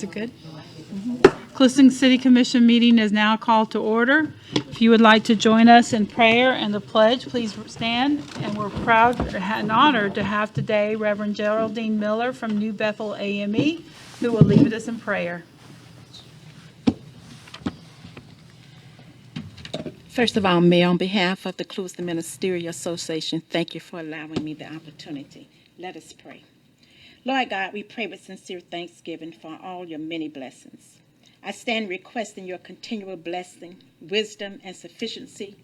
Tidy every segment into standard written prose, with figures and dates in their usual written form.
Is it good? Clewiston City Commission meeting is now called to order. If you would like to join us in prayer and the pledge, please stand. And we're proud and honored to have today Reverend Geraldine Miller from New Bethel AME, who will lead us in prayer. First of all, Mayor, on behalf of the Clewiston Ministerial Association, thank you for allowing me the opportunity. Let us pray. Lord God, we pray with sincere thanksgiving for all your many blessings. I stand requesting your continual blessing, wisdom, and sufficiency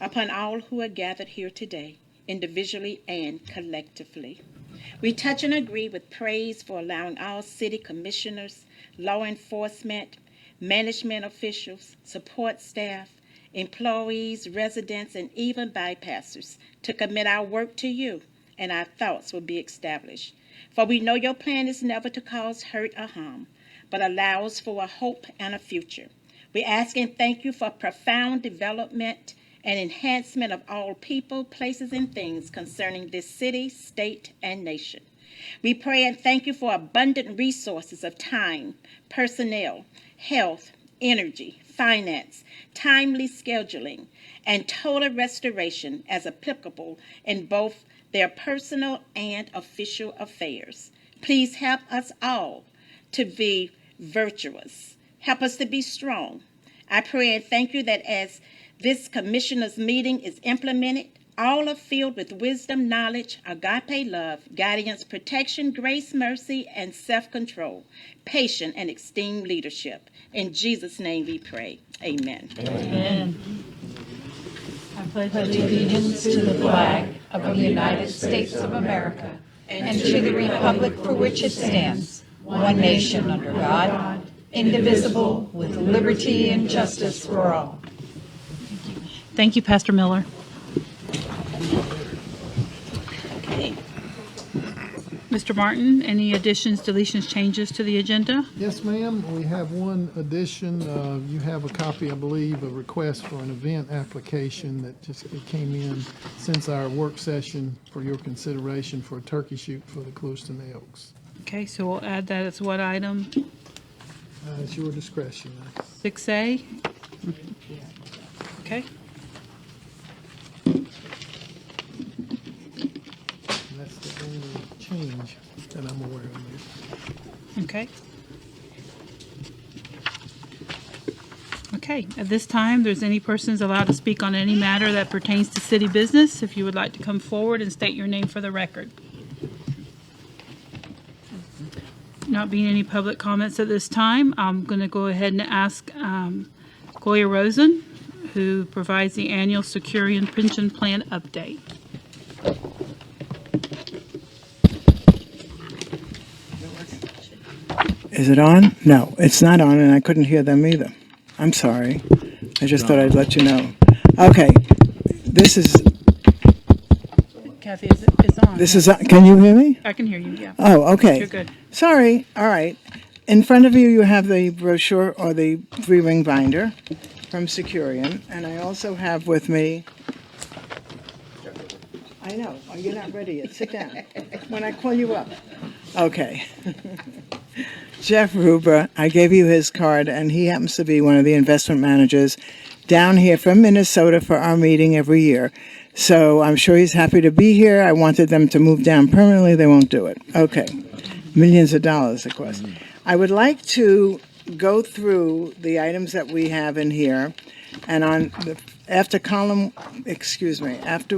upon all who are gathered here today, individually and collectively. We touch and agree with praise for allowing all city commissioners, law enforcement, management officials, support staff, employees, residents, and even bypassers to commit our work to you, and our thoughts will be established. For we know your plan is never to cause hurt or harm, but allows for a hope and a future. We ask and thank you for profound development and enhancement of all people, places, and things concerning this city, state, and nation. We pray and thank you for abundant resources of time, personnel, health, energy, finance, timely scheduling, and total restoration as applicable in both their personal and official affairs. Please help us all to be virtuous. Help us to be strong. I pray and thank you that as this commissioners' meeting is implemented, all are filled with wisdom, knowledge, agape love, guidance, protection, grace, mercy, and self-control, patient and esteemed leadership. In Jesus' name we pray. Amen. Amen. I pledge allegiance to the flag of the United States of America and to the republic for which it stands, one nation under God, indivisible, with liberty and justice for all. Thank you, Pastor Miller. Okay. Mr. Martin, any additions, deletions, changes to the agenda? Yes, ma'am. We have one addition. You have a copy, I believe, a request for an event application that just came in since our work session for your consideration for a turkey shoot for the Clewiston Elks. Okay, so we'll add that as what item? It's your discretion. 6A? Okay. And that's the only change that I'm aware of. Okay. Okay, at this time, there's any persons allowed to speak on any matter that pertains to city business. If you would like to come forward and state your name for the record. Not being any public comments at this time, I'm going to go ahead and ask Goya Rosen, who provides the annual Securian Pension Plan update. Is it on? No, it's not on, and I couldn't hear them either. I'm sorry. I just thought I'd let you know. Okay, this is Kathy, it's on. this is. Can you hear me? I can hear you, yeah. Oh, okay. You're good. Sorry. All right. In front of you, you have the brochure or the three-ring binder from Securian, and I also have with me. I know. Oh, you're not ready yet. Sit down. When I call you up. Okay. Jeff Ruber, I gave you his card, and he happens to be one of the investment managers down here from Minnesota for our meeting every year. So I'm sure he's happy to be here. I wanted them to move down permanently. They won't do it. Okay. Millions of dollars, of course. I would like to go through the items that we have in here, and on the after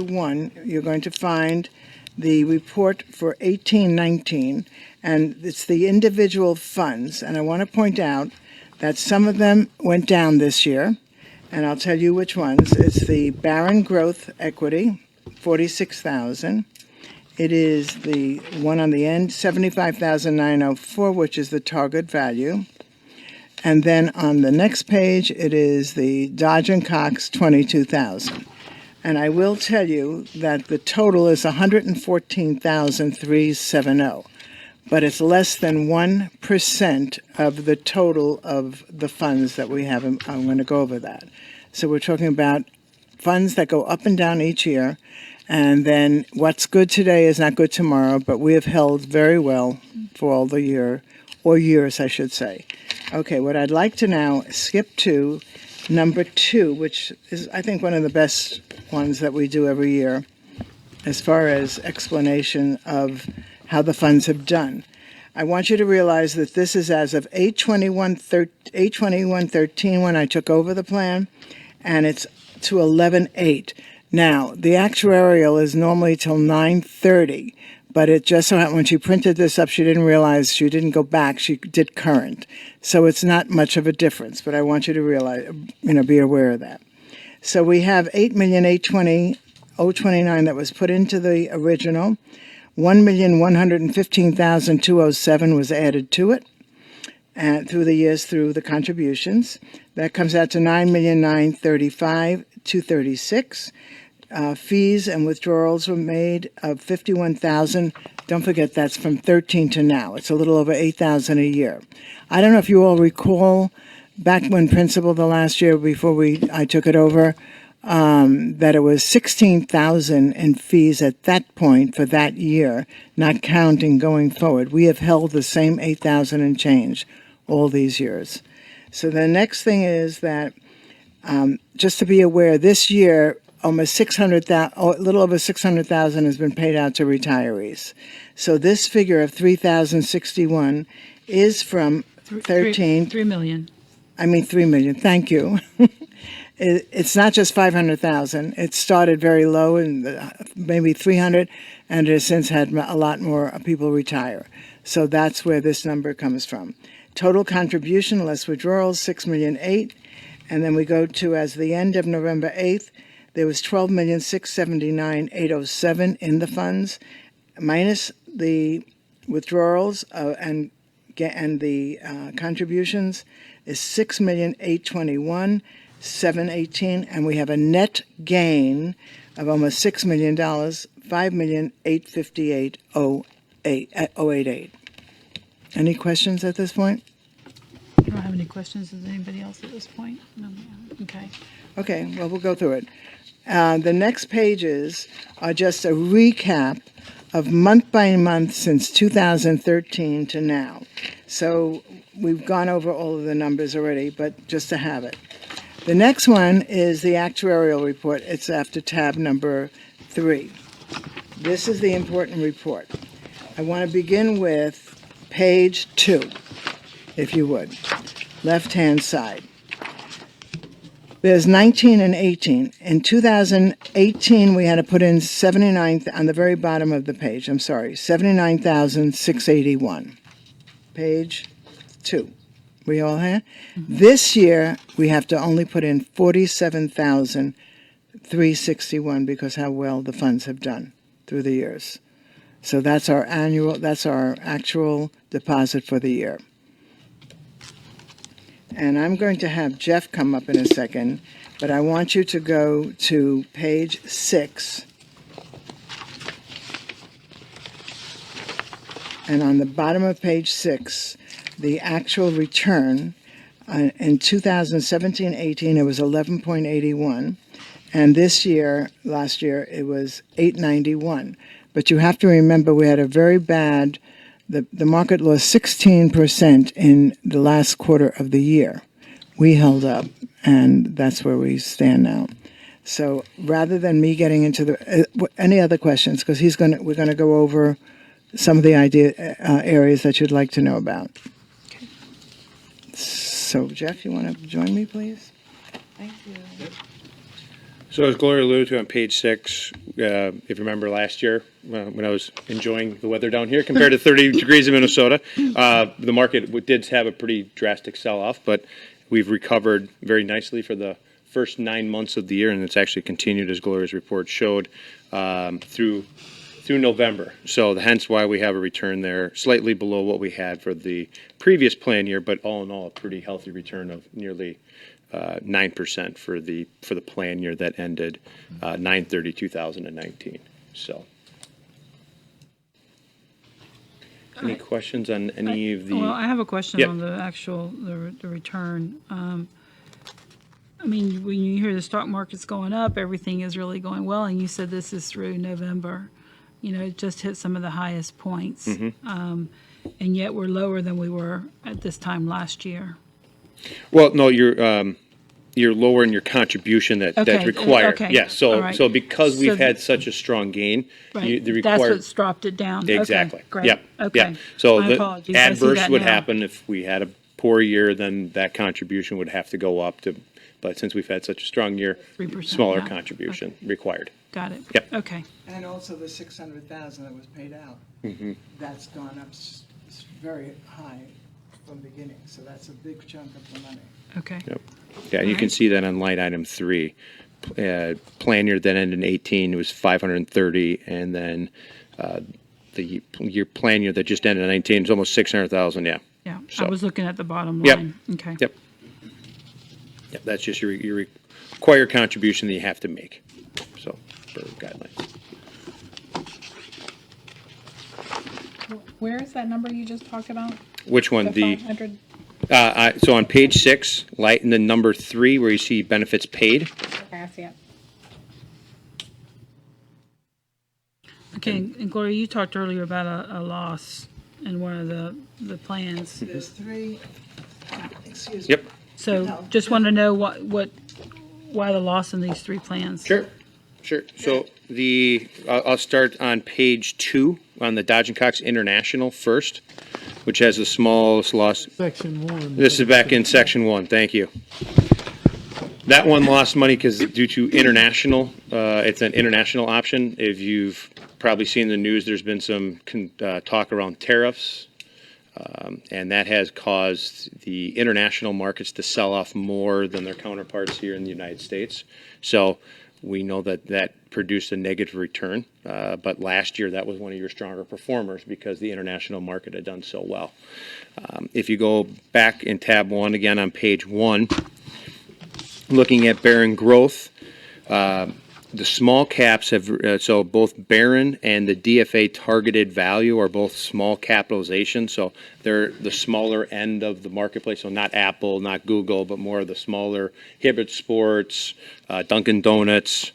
one, you're going to find the report for 1819, and it's the individual funds. And I want to point out that some of them went down this year, and I'll tell you which ones. It's the Barron Growth Equity, $46,000. It is the one on the end, $75,904, which is the target value. And then on the next page, it is the Dodge & Cox, $22,000. And I will tell you that the total is $114,370, but it's less than 1% of the total of the funds that we have. I'm going to go over that. So we're talking about funds that go up and down each year, and then what's good today is not good tomorrow, but we have held very well for all the year, or years, I should say. Okay, what I'd like to now skip to number 2, which is, I think, one of the best ones that we do every year as far as explanation of how the funds have done. I want you to realize that this is as of 8/21/13 when I took over the plan, and it's to 11/8. Now, the actuarial is normally till 9:30, but it just so happened when she printed this up, she didn't realize she didn't go back. She did current. So it's not much of a difference, but I want you to realize, be aware of that. So we have 8,820,029 that was put into the original. 1,115,207 was added to it and through the years through the contributions. That comes out to 9,935,236. Fees and withdrawals were made of 51,000. Don't forget that's from 13 to now. It's a little over 8,000 a year. I don't know if you all recall back when principal the last year before I took it over, that it was 16,000 in fees at that point for that year, not counting going forward. We have held the same 8,000 and change all these years. So the next thing is that, just to be aware, this year almost 600,000, a little over 600,000 has been paid out to retirees. So this figure of 3,061 is from 13. 3 million. 3 million. Thank you. It's not just 500,000. It started very low and maybe 300, and it has since had a lot more people retire. So that's where this number comes from. Total contribution less withdrawals, 6,000,008, and then we go to as the end of November 8th, there was 12,679,807 in the funds, minus the withdrawals and the contributions is 6,821,718, and we have a net gain of almost $6 million, 5,858,088. Any questions at this point? I don't have any questions. Does anybody else at this point? No. Okay. Okay, well, we'll go through it. The next pages are just a recap of month by month since 2013 to now. So we've gone over all of the numbers already, but just to have it. The next one is the actuarial report. It's after tab number 3. This is the important report. I want to begin with page 2, if you would, left-hand side. There's 19 and 18. In 2018, we had to put in 79, on the very bottom of the page, 79,681. Page 2. We all have? Mm-hmm. This year, we have to only put in 47,361 because how well the funds have done through the years. So that's our actual deposit for the year. And I'm going to have Jeff come up in a second, but I want you to go to page 6. And on the bottom of page 6, the actual return in 2017-18, it was 11.81. And last year, it was 891. But you have to remember we had a very bad, the market lost 16% in the last quarter of the year. We held up, and that's where we stand now. So rather than me getting into any other questions, because we're going to go over some of the areas that you'd like to know about. Okay. So Jeff, you want to join me, please? Thank you. So as Gloria alluded to on page 6, if you remember last year when I was enjoying the weather down here compared to 30 degrees in Minnesota, the market did have a pretty drastic sell-off, but we've recovered very nicely for the first 9 months of the year, and it's actually continued, as Gloria's report showed, through November. So hence why we have a return there slightly below what we had for the previous plan year, but all in all, a pretty healthy return of nearly 9% for the plan year that ended 9/30/2019. So, any questions on any of the? Well, I have a question Yep. on the actual the return. When you hear the stock market's going up, everything is really going well, and you said this is through November. It just hit some of the highest points. Mm-hmm. and yet we're lower than we were at this time last year. Well, no, you're lowering your contribution that's Okay, required. okay, Yes, all so, right. so because So we've had such a strong gain, Right, the that's required. what's dropped it down. Okay, Exactly. great. Yep. Okay. Yep. So My the apologies. I see adverse that would now. happen if we had a poor year, then that contribution would have to go up to, but since we've had such a strong year, 3%, smaller yeah. contribution required. Got it. Yep. Okay. And also the 600,000 that was paid out. That's gone up very high from the beginning, so that's a big chunk of the money. Okay. Yep. Yeah, you can Alright. see that on line item 3. Plan year that ended in 18 was 530, and then the year plan year that just ended in 19 is almost 600,000. Yeah. Yeah, I So- was looking at the bottom Yep. line. Okay. Yep. Yep. That's just your required contribution that you have to make. So for guidelines. Where is that number you just talked about? Which one? The 500? so on page 6, light in the number 3, where you see benefits paid. Okay, I see it. Okay, and Gloria, you talked earlier about a loss in one of the plans. There's 3, excuse me. Yep. So just want to know why the loss in these 3 plans? Sure. So I'll start on page 2 on the Dodge and Cox International first, which has the smallest loss. Section 1. This is back in section 1. Thank you. That one lost money because due to international, it's an international option. If you've probably seen the news, there's been some talk around tariffs, and that has caused the international markets to sell off more than their counterparts here in the United States. So we know that produced a negative return, but last year that was one of your stronger performers because the international market had done so well. If you go back in tab 1 again on page 1, looking at Barron growth, the small caps have, so both Barron and the DFA targeted value are both small capitalization. So they're the smaller end of the marketplace. So not Apple, not Google, but more of the smaller Hibbett Sports, Dunkin' Donuts,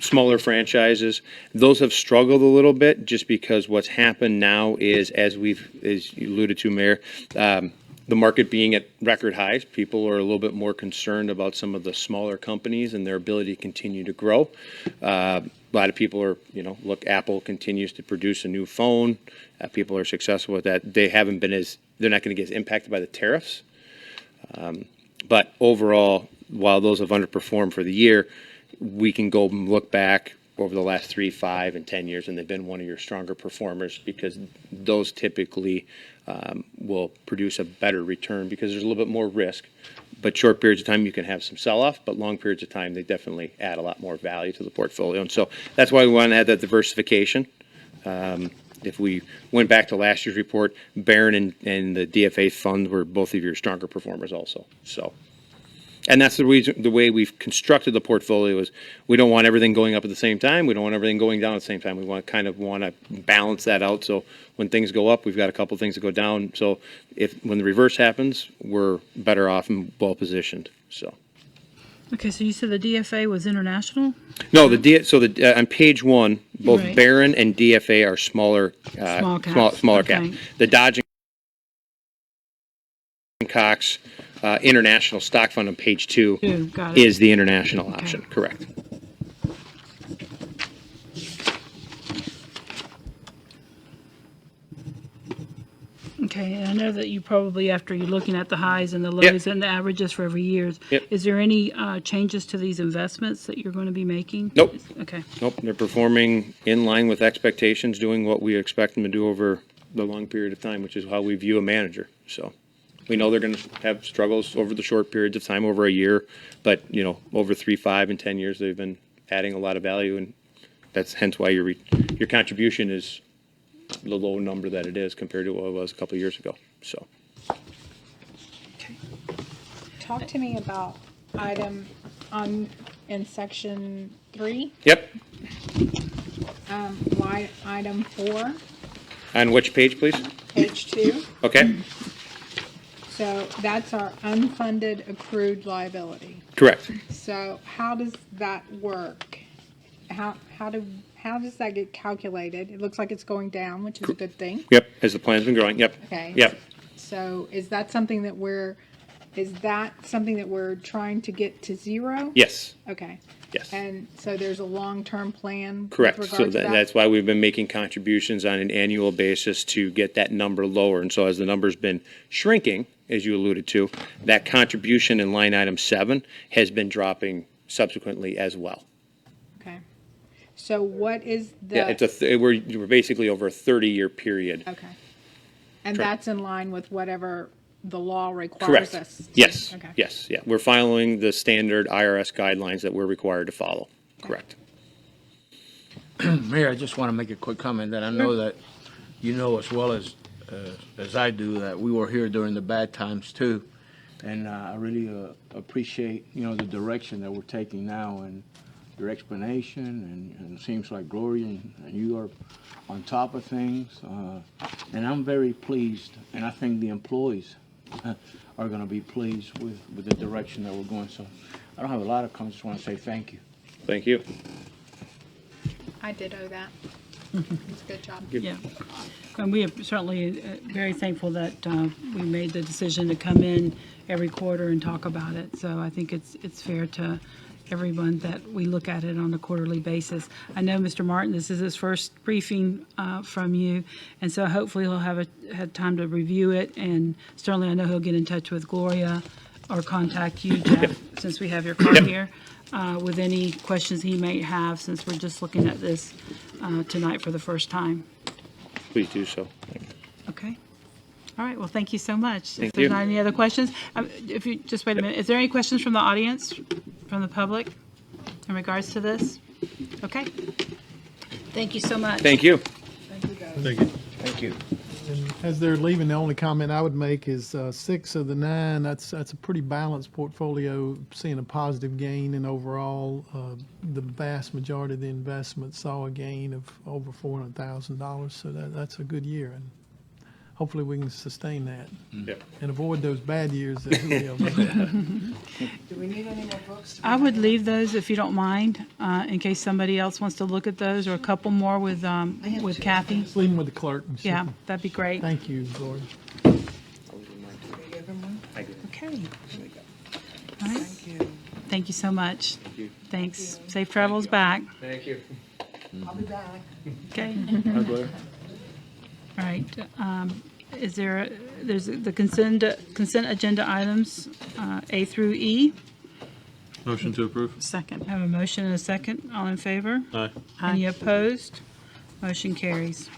smaller franchises. Those have struggled a little bit just because what's happened now is, as you alluded to, Mayor, the market being at record highs, people are a little bit more concerned about some of the smaller companies and their ability to continue to grow. A lot of people are, look, Apple continues to produce a new phone. People are successful with that. They're not going to get as impacted by the tariffs. But overall, while those have underperformed for the year, we can go and look back over the last 3, 5, and 10 years, and they've been one of your stronger performers because those typically will produce a better return because there's a little bit more risk. But short periods of time, you can have some sell-off, but long periods of time, they definitely add a lot more value to the portfolio. And so that's why we want to add that diversification. If we went back to last year's report, Barron and the DFA fund were both of your stronger performers also. So. And that's the reason, the way we've constructed the portfolio is we don't want everything going up at the same time. We don't want everything going down at the same time. We want to balance that out. So when things go up, we've got a couple things to go down. So when the reverse happens, we're better off and well positioned. So. Okay, so you said the DFA was international? No, on page 1, both Right. Barron and DFA are smaller, Small caps. smaller Okay. cap. The Dodge and Cox international stock fund on page 2 Got it. is the international option. Correct. Okay, and I know that you probably, after you're looking at the highs and the lows and the averages for every year, Yep. is there any changes to these investments that you're going to be making? Nope. Okay, Nope, they're performing in line with expectations, doing what we expect them to do over the long period of time, which is how we view a manager. So we know they're going to have struggles over the short periods of time, over a year, but over 3, 5, and 10 years, they've been adding a lot of value, and that's hence why your contribution is the low number that it is compared to what it was a couple of years ago. So Talk to me about in section 3, yep. line item 4, On which page, please? page 2. Okay. So that's our unfunded accrued liability. Correct. So how does that work? how does that get calculated? It looks like it's going down, which is a good thing. Yep, as the plan's been growing, yep. Okay. Yep, So is that something that we're trying to get to zero? yes, Okay. yes. And so there's a long-term plan Correct. with So regard to that? that's why we've been making contributions on an annual basis to get that number lower. And so as the number's been shrinking, as you alluded to, that contribution in line item 7 has been dropping subsequently as well. Okay. So what is the? Yeah, we're basically over a 30-year period. Okay. And Correct. that's in line with whatever the law requires Correct. us to? Yes, Okay. yes, yeah. We're following the standard IRS guidelines that we're required to follow. Correct. Mayor, I just want to make a quick comment that I know that you know as well as I do that we were here during the bad times too, and I really appreciate the direction that we're taking now and your explanation and it seems like Gloria and you are on top of things, and I'm very pleased, and I think the employees are going to be pleased with the direction that we're going. So I don't have a lot of comments. Just want to say thank you. Thank you. I did owe that. It's a good job. Yeah. And we are certainly very thankful that we made the decision to come in every quarter and talk about it. So I think it's fair to everyone that we look at it on a quarterly basis. I know, Mr. Martin, this is his first briefing from you, and so hopefully he'll have had time to review it, and certainly I know he'll get in touch with Gloria or contact you, Jeff, since we have your card here, with any questions he may have, since we're just looking at this tonight for the first time. Please do so. Okay. All right, well, thank you so much. If Thank there's you. not any other questions, if you, just wait a minute, is there any questions from the audience, from the public, in regards to this? Okay. Thank you so much. Thank you. Thank you. And as they're leaving, the only comment I would make is 6 of the 9, that's a pretty balanced portfolio, seeing a positive gain in overall. The vast majority of the investments saw a gain of over $400,000, so that's a good year. And hopefully we can sustain that Yep. and avoid those bad years that we have. Do we need any more books? I would leave those if you don't mind, in case somebody else wants to look at those, or a couple more with Kathy. Just leave them with the clerk. And she Yeah, can- that'd be great. Thank you, Lord. Okay. All right. Thank you so much. Thanks. Safe travels back. Thank you. I'll be back. Okay. Hi, Blair. All right. Is there's the consent agenda items, A through E. Motion to approve. Second. I have a motion and a second. All in favor? Aye. Any opposed? Motion carries.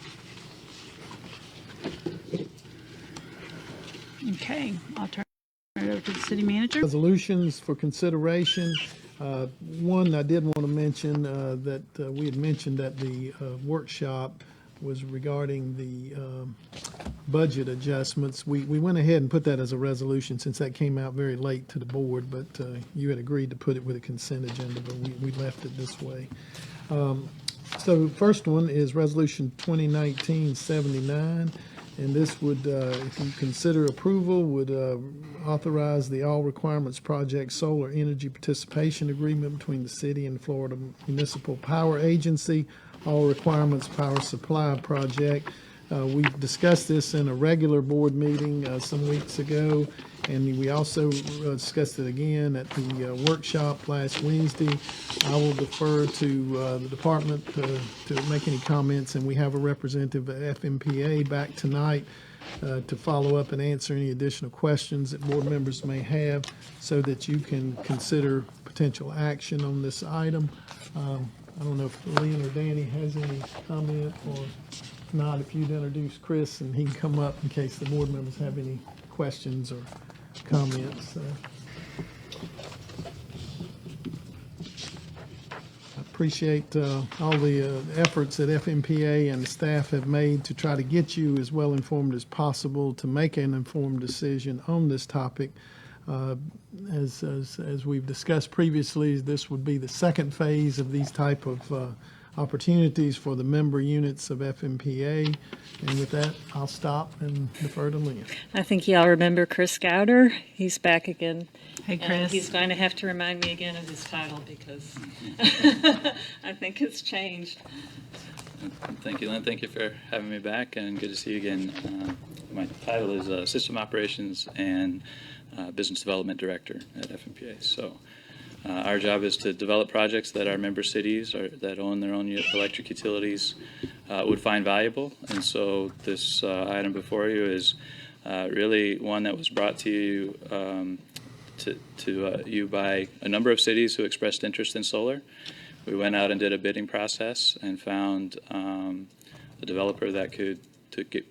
Okay, I'll turn it over to the city manager. Resolutions for consideration. One, I did want to mention that we had mentioned that the workshop was regarding the budget adjustments. We went ahead and put that as a resolution since that came out very late to the board, but you had agreed to put it with a consent agenda, but we left it this way. So first one is Resolution 2019-79. And this would, if you consider approval, would authorize the All Requirements Project Solar Energy Participation Agreement between the city and Florida Municipal Power Agency, All Requirements Power Supply Project. We've discussed this in a regular board meeting some weeks ago, and we also discussed it again at the workshop last Wednesday. I will defer to the department to make any comments, and we have a representative at FMPA back tonight to follow up and answer any additional questions that board members may have so that you can consider potential action on this item. I don't know if Lynn or Danny has any comment, or if not, if you'd introduce Chris and he can come up in case the board members have any questions or comments. I appreciate all the efforts that FMPA and the staff have made to try to get you as well informed as possible to make an informed decision on this topic. As we've discussed previously, this would be the second phase of these type of opportunities for the member units of FMPA. And with that, I'll stop and defer to Lynn. I think y'all remember Chris Gowder. He's back again. Hey, And Chris. he's going to have to remind me again of his title because I think it's changed. Thank you, Lynn. Thank you for having me back, and good to see you again. My title is System Operations and Business Development Director at FMPA. So our job is to develop projects that our member cities that own their own electric utilities would find valuable. And so this item before you is really one that was brought to you you by a number of cities who expressed interest in solar. We went out and did a bidding process and found a developer that could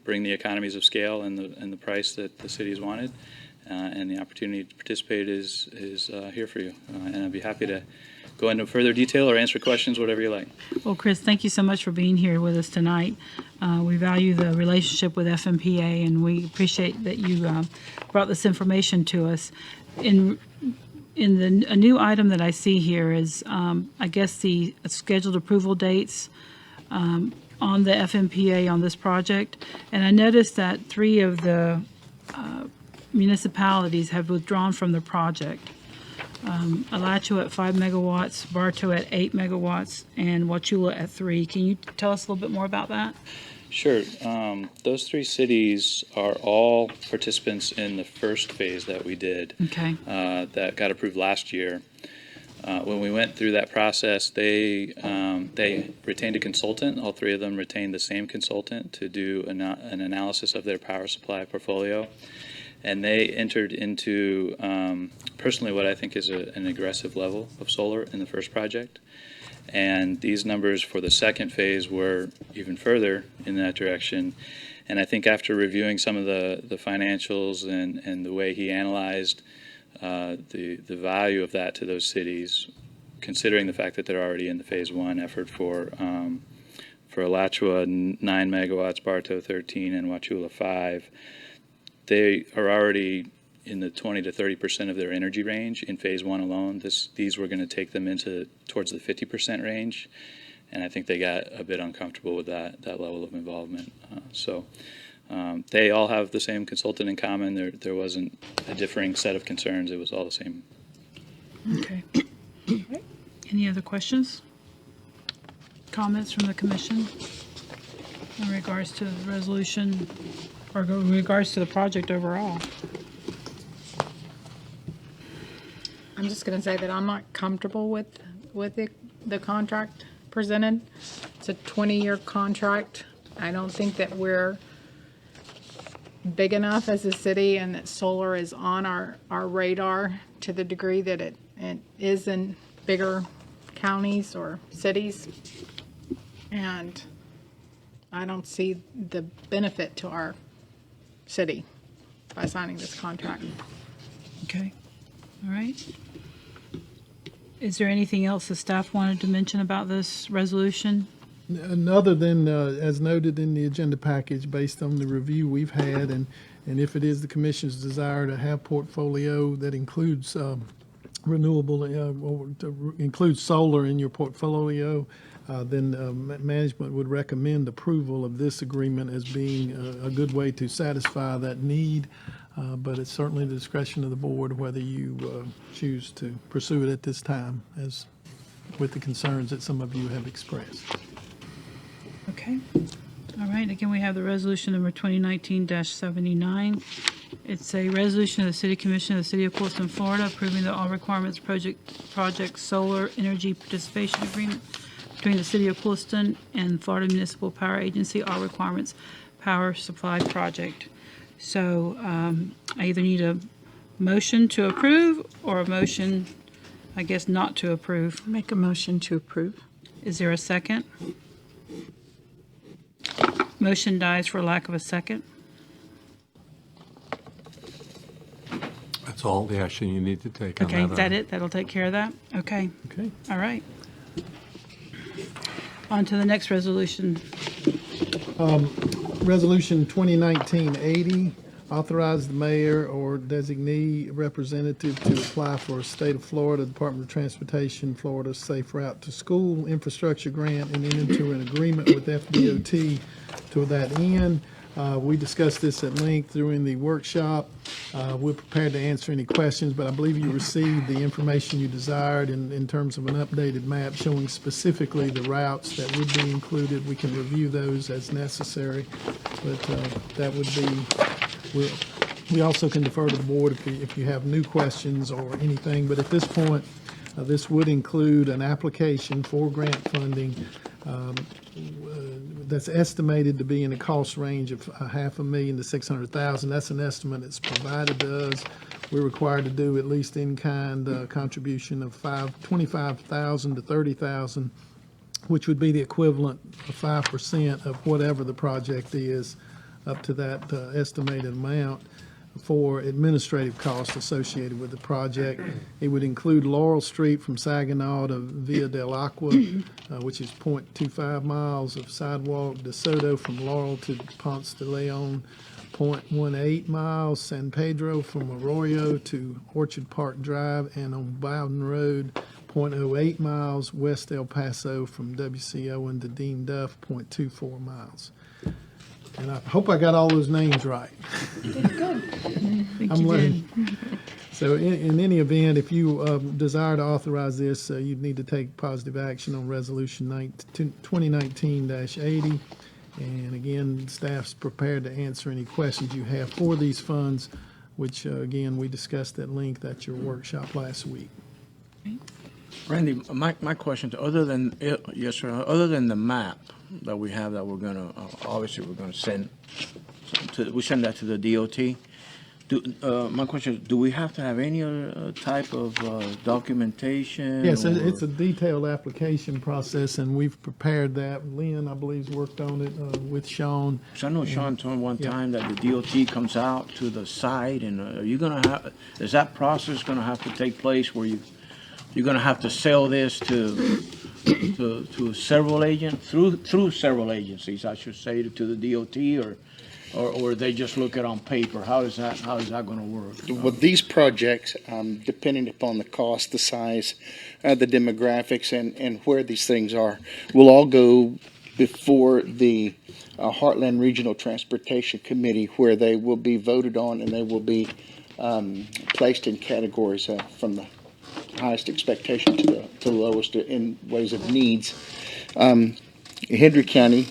bring the economies of scale and the price that the cities wanted, and the opportunity to participate is here for you. And I'd be happy to go into further detail or answer questions, whatever you like. Well, Chris, thank you so much for being here with us tonight. We value the relationship with FMPA, and we appreciate that you brought this information to us. A new item that I see here is, I guess, the scheduled approval dates on the FMPA on this project. And I noticed that 3 of the municipalities have withdrawn from the project. Alachua at 5 megawatts, Bartow at 8 megawatts, and Wauchula at 3. Can you tell us a little bit more about that? Sure. Those 3 cities are all participants in the first phase that we did. Okay. That got approved last year. When we went through that process, they retained a consultant. All 3 of them retained the same consultant to do an analysis of their power supply portfolio. And they entered into, personally, what I think is an aggressive level of solar in the first project. And these numbers for the second phase were even further in that direction. And I think after reviewing some of the financials and the way he analyzed the value of that to those cities, considering the fact that they're already in the phase 1 effort for Alachua 9 megawatts, Bartow 13, and Wauchula 5, they are already in the 20 to 30% of their energy range in phase 1 alone. These were going to take them towards the 50% range, and I think they got a bit uncomfortable with that level of involvement. They all have the same consultant in common. There wasn't a differing set of concerns. It was all the same. Okay. Any other questions? Comments from the commission in regards to the resolution or in regards to the project overall? I'm just going to say that I'm not comfortable with the contract presented. It's a 20-year contract. I don't think that we're big enough as a city and that solar is on our radar to the degree that it is in bigger counties or cities. And I don't see the benefit to our city by signing this contract. Okay. All right. Is there anything else the staff wanted to mention about this resolution? Other than, as noted in the agenda package, based on the review we've had, and if it is the commission's desire to have portfolio that includes renewable, or to include solar in your portfolio, then management would recommend approval of this agreement as being a good way to satisfy that need. But it's certainly the discretion of the board whether you choose to pursue it at this time, as with the concerns that some of you have expressed. Okay. All right. Again, we have the resolution number 2019-79. It's a resolution of the City Commission of the City of Clewiston, Florida, approving the All Requirements Project Solar Energy Participation Agreement between the City of Clewiston and Florida Municipal Power Agency All Requirements Power Supply Project. So I either need a motion to approve or a motion, I guess, not to approve. Make a motion to approve. Is there a second? Motion dies for lack of a second. That's all the action you need to take on that. Okay, is that item. it? That'll take care of that? Okay. Okay. All right. On to the next resolution. Resolution 2019-80, authorize the mayor or designee representative to apply for a State of Florida Department of Transportation, Florida Safe Route to School Infrastructure Grant, and enter into an agreement with FDOT to that end. We discussed this at length during the workshop. We're prepared to answer any questions, but I believe you received the information you desired in terms of an updated map showing specifically the routes that would be included. We can review those as necessary, but that would be, we also can defer to the board if you have new questions or anything. But at this point, this would include an application for grant funding that's estimated to be in a cost range of $500,000 to $600,000. That's an estimate that's provided to us. We're required to do at least in-kind contribution of $25,000 to $30,000, which would be the equivalent of 5% of whatever the project is, up to that estimated amount, for administrative costs associated with the project. It would include Laurel Street from Saginaw to Via del Agua, which is 0.25 miles of sidewalk. DeSoto from Laurel to Ponce de Leon, 0.18 miles. San Pedro from Arroyo to Orchard Park Drive, and on Bowden Road, 0.08 miles. West El Paso from W.C. Owen to Dean Duff, 0.24 miles. And I hope I got all those names right. I'm learning. So in any event, if you desire to authorize this, you'd need to take positive action on Resolution 2019-80. And again, staff's prepared to answer any questions you have for these funds, which again, we discussed at length at your workshop last week. Randy, my question, other than the map that we have that we're gonna, obviously we're gonna send we send that to the DOT. My question is, do we have to have any other type of documentation? Yes, or- it's a detailed application process, and we've prepared that. Lynn, I believe, has worked on it with Sean. So I know Sean told me one time that the DOT comes out to the site, and are you gonna have, is that process gonna have to take place where you're gonna have to sell this to several agents, through several agencies, I should say, to the DOT, or they just look at on paper? How is that gonna work? Well, these projects, depending upon the cost, the size, the demographics, and where these things are, will all go before the Heartland Regional Transportation Committee, where they will be voted on, and they will be placed in categories from the highest expectation to the lowest in ways of needs. Hendry County,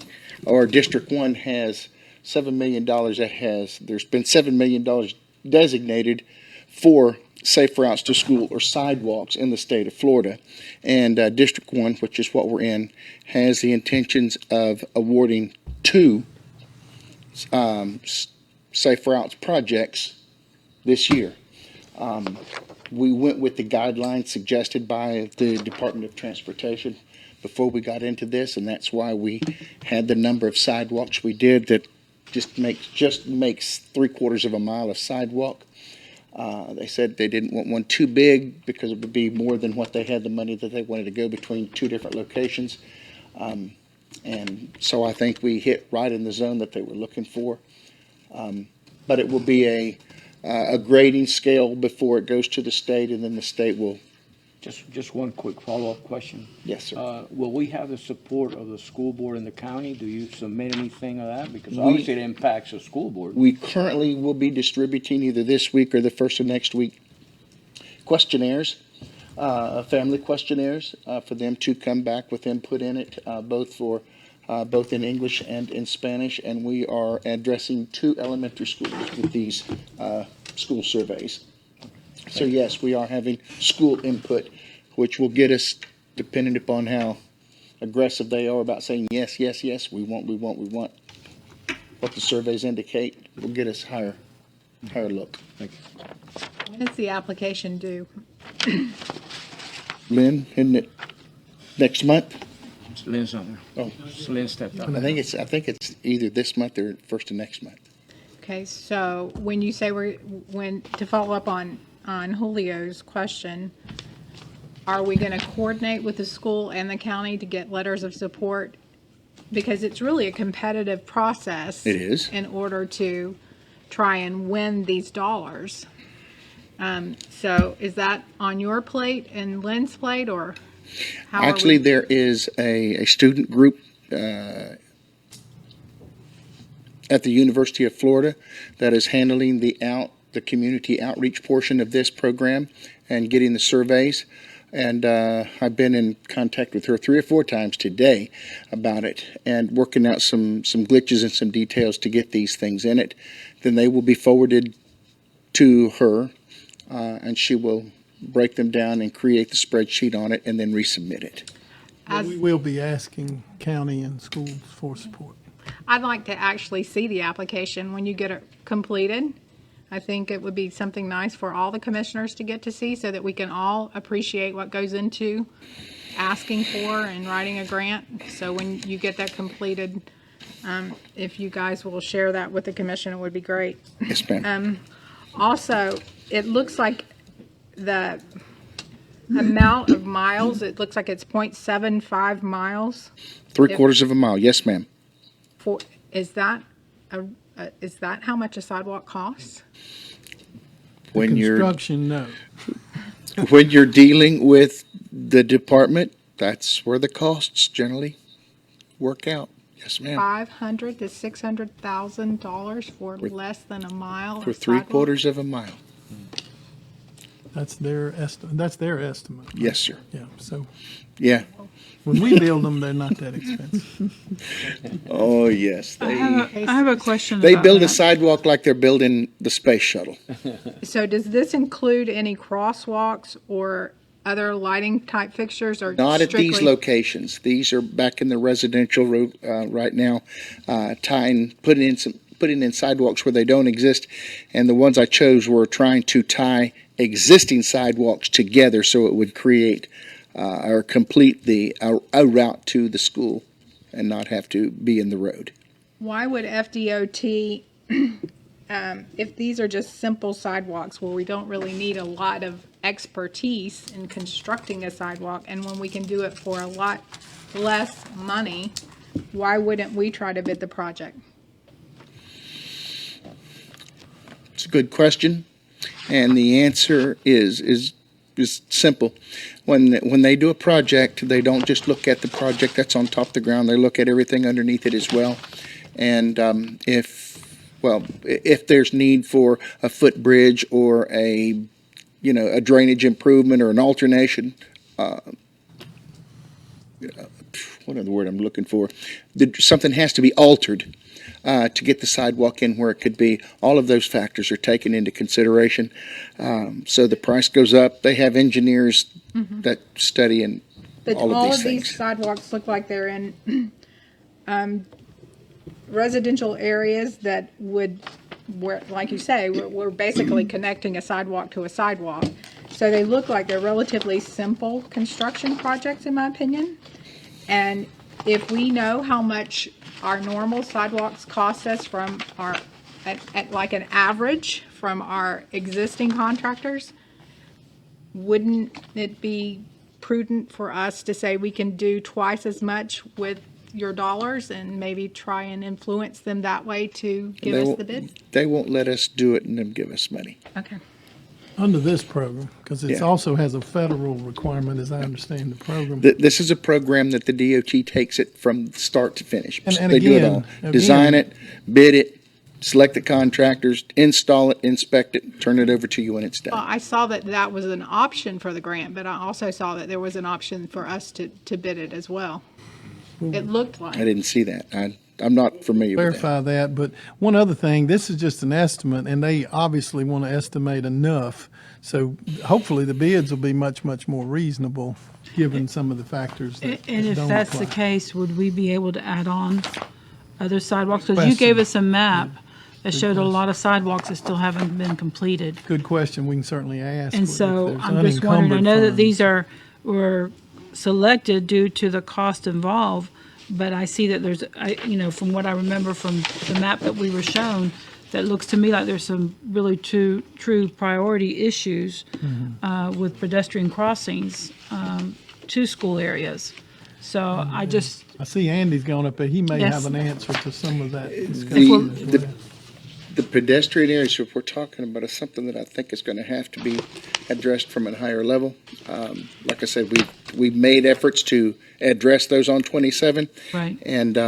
or District 1, has $7 million there's been $7 million designated for safe routes to school or sidewalks in the state of Florida. And District 1, which is what we're in, has the intentions of awarding 2 safe routes projects this year. We went with the guidelines suggested by the Department of Transportation before we got into this, and that's why we had the number of sidewalks we did that just makes 3/4 of a mile of sidewalk. They said they didn't want one too big because it would be more than what they had the money that they wanted to go between 2 different locations. And so I think we hit right in the zone that they were looking for. But it will be a grading scale before it goes to the state, and then the state will. Just one quick follow-up question. Yes, sir. Will we have the support of the school board in the county? Do you submit anything of that? Because obviously it impacts the school board. We currently will be distributing either this week or the first of next week questionnaires, family questionnaires, for them to come back with input in it, both in English and in Spanish. And we are addressing 2 elementary schools with these school surveys. So yes, we are having school input, which will get us, depending upon how aggressive they are about saying yes, yes, yes, we want. What the surveys indicate will get us higher look. Thank you. When is the application due? Lynn, isn't it next month? Lynn's not there. Oh, Lynn stepped up. I think it's either this month or first of next month. Okay, so when you say to follow up on Julio's question, are we going to coordinate with the school and the county to get letters of support? Because it's really a competitive process. It is. In order to try and win these dollars. So is that on your plate and Lynn's plate, or how are Actually, we? there is a student group at the University of Florida that is handling the community outreach portion of this program and getting the surveys. And I've been in contact with her 3 or 4 times today about it and working out some glitches and some details to get these things in it. Then they will be forwarded to her, and she will break them down and create the spreadsheet on it and then resubmit it. We will be asking county and schools for support. I'd like to actually see the application when you get it completed. I think it would be something nice for all the commissioners to get to see so that we can all appreciate what goes into asking for and writing a grant. So when you get that completed, if you guys will share that with the commission, it would be great. Yes, ma'am. Also, it looks like the amount of miles, it looks like it's 0.75 miles. 3/4 of a mile. Yes, ma'am. Is that how much a sidewalk costs? When you're Construction, no. when you're dealing with the department, that's where the costs generally work out. Yes, ma'am. $500,000 to $600,000 for less than a mile For of sidewalk? 3/4 of a mile. That's their estimate. That's their estimate. Yes, sir. Yeah, so Yeah. when we build them, they're not that expensive. Oh, yes. I have a question They about build a that. sidewalk like they're building the space shuttle. So does this include any crosswalks or other lighting type fixtures, or Not at these strictly- locations. These are back in the residential road right now, putting in sidewalks where they don't exist. And the ones I chose were trying to tie existing sidewalks together so it would create or complete a route to the school and not have to be in the road. Why would FDOT, if these are just simple sidewalks where we don't really need a lot of expertise in constructing a sidewalk, and when we can do it for a lot less money, why wouldn't we try to bid the project? It's a good question, and the answer is simple. When they do a project, they don't just look at the project that's on top of the ground. They look at everything underneath it as well. And if there's need for a footbridge or a drainage improvement or an alternation, what other word I'm looking for? Something has to be altered to get the sidewalk in where it could be. All of those factors are taken into consideration. So the price goes up. They have engineers that study and But all of these these things. sidewalks look like they're in residential areas that where, like you say, we're basically connecting a sidewalk to a sidewalk. So they look like they're relatively simple construction projects, in my opinion. And if we know how much our normal sidewalks cost us from at like an average from our existing contractors, wouldn't it be prudent for us to say we can do twice as much with your dollars and maybe try and influence them that way to give us the bid? They won't let us do it and then give us money. Okay. Under this program, because it Yeah. also has a federal requirement, as I understand the program. This is a program that the DOT takes it from start to finish. And They do it all. again- Design it, bid it, select the contractors, install it, inspect it, turn it over to you when it's Well, done. I saw that was an option for the grant, but I also saw that there was an option for us to bid it as well. It looked like. I didn't see that. I'm not familiar with that. Clarify that, but one other thing, this is just an estimate, and they obviously want to estimate enough. So hopefully the bids will be much, much more reasonable, given some of the factors that And if don't that's the apply. case, would we be able to add on other sidewalks? Because you Question. gave us a map that showed a lot of sidewalks that still haven't been completed. Good question, we can certainly ask. And if so there's I'm just wondering, I unencumbered know that funds. these were selected due to the cost involved, but I see that from what I remember from the map that we were shown, that looks to me like there's some really true priority issues with pedestrian crossings to school areas. So I just, I see Andy's gone up there, he may Yes. have an answer to some of that discussion as The- well. the pedestrian areas, if we're talking about, is something that I think is going to have to be addressed from a higher level. Like I said, we've made efforts to address those on 27, Right. and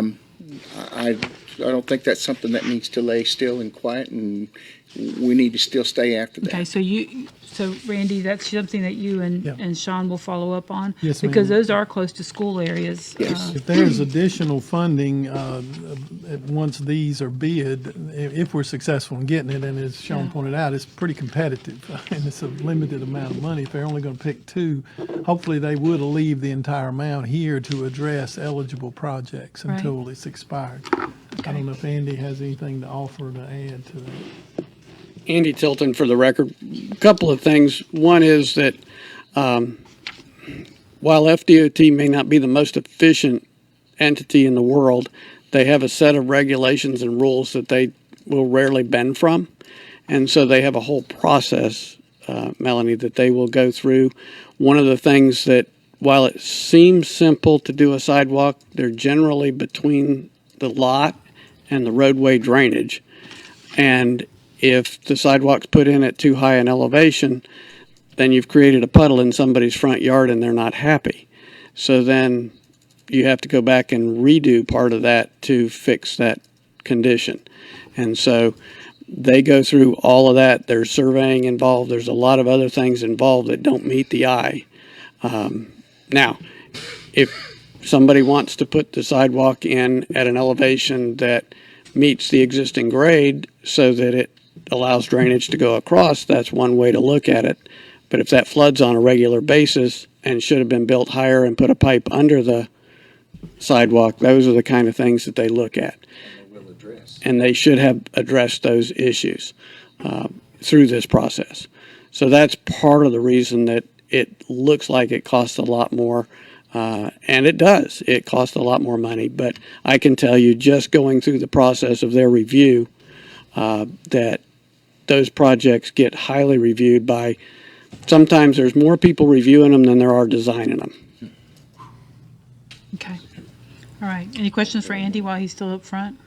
I don't think that's something that needs to lay still and quiet, and we need to still stay after that. Okay, so Randy, that's something that you Yeah. and Sean will follow up on? Yes, Because ma'am. those are close to school areas. Yes. If there's additional funding, once these are bid, if we're successful in getting it, and as Sean Yeah. pointed out, it's pretty competitive, and it's a limited amount of money. If they're only going to pick two, hopefully they would leave the entire amount here to address eligible projects Right. until it's expired. I don't know if Andy has anything to offer to add to that. Andy Tilton, for the record. A couple of things. One is that while FDOT may not be the most efficient entity in the world, they have a set of regulations and rules that they will rarely bend from. And so they have a whole process, Melanie, that they will go through. One of the things that, while it seems simple to do a sidewalk, they're generally between the lot and the roadway drainage. And if the sidewalk's put in at too high an elevation, then you've created a puddle in somebody's front yard and they're not happy. So then you have to go back and redo part of that to fix that condition. And so they go through all of that. There's surveying involved. There's a lot of other things involved that don't meet the eye. Now, if somebody wants to put the sidewalk in at an elevation that meets the existing grade so that it allows drainage to go across, that's one way to look at it. But if that floods on a regular basis and should have been built higher and put a pipe under the sidewalk, those are the kind of things that they look at. And they should have addressed those issues through this process. So that's part of the reason that it looks like it costs a lot more. And it does. It costs a lot more money. But I can tell you, just going through the process of their review, that those projects get highly reviewed by, sometimes there's more people reviewing them than there are designing them. Okay. All right. Any questions for Andy while he's still up front?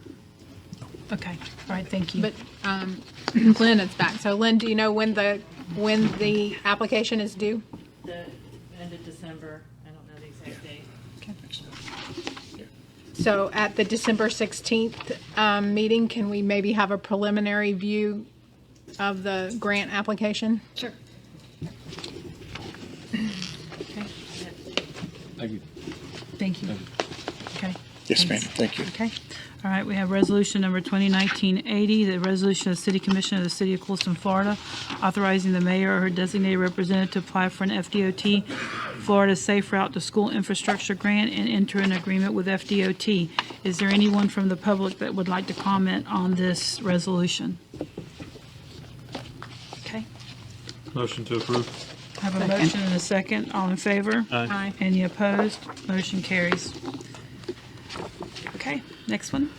Okay. All right. Thank you. But Lynn is back. So Lynn, do you know when the application is due? The end of December, I don't know the exact date. So at the December 16th meeting, can we maybe have a preliminary view of the grant application? Sure. Thank you. Thank you. Okay. Yes, ma'am. Thanks. Thank you. Okay. All right, we have resolution number 2019-80, the resolution of the City Commission of the City of Clewiston, Florida, authorizing the mayor or her designated representative to apply for an FDOT Florida Safe Route to School Infrastructure Grant and enter an agreement with FDOT. Is there anyone from the public that would like to comment on this resolution? Okay. Motion to approve. I have a motion and a second. All in favor? Aye. Any opposed? Motion carries. Okay, next one.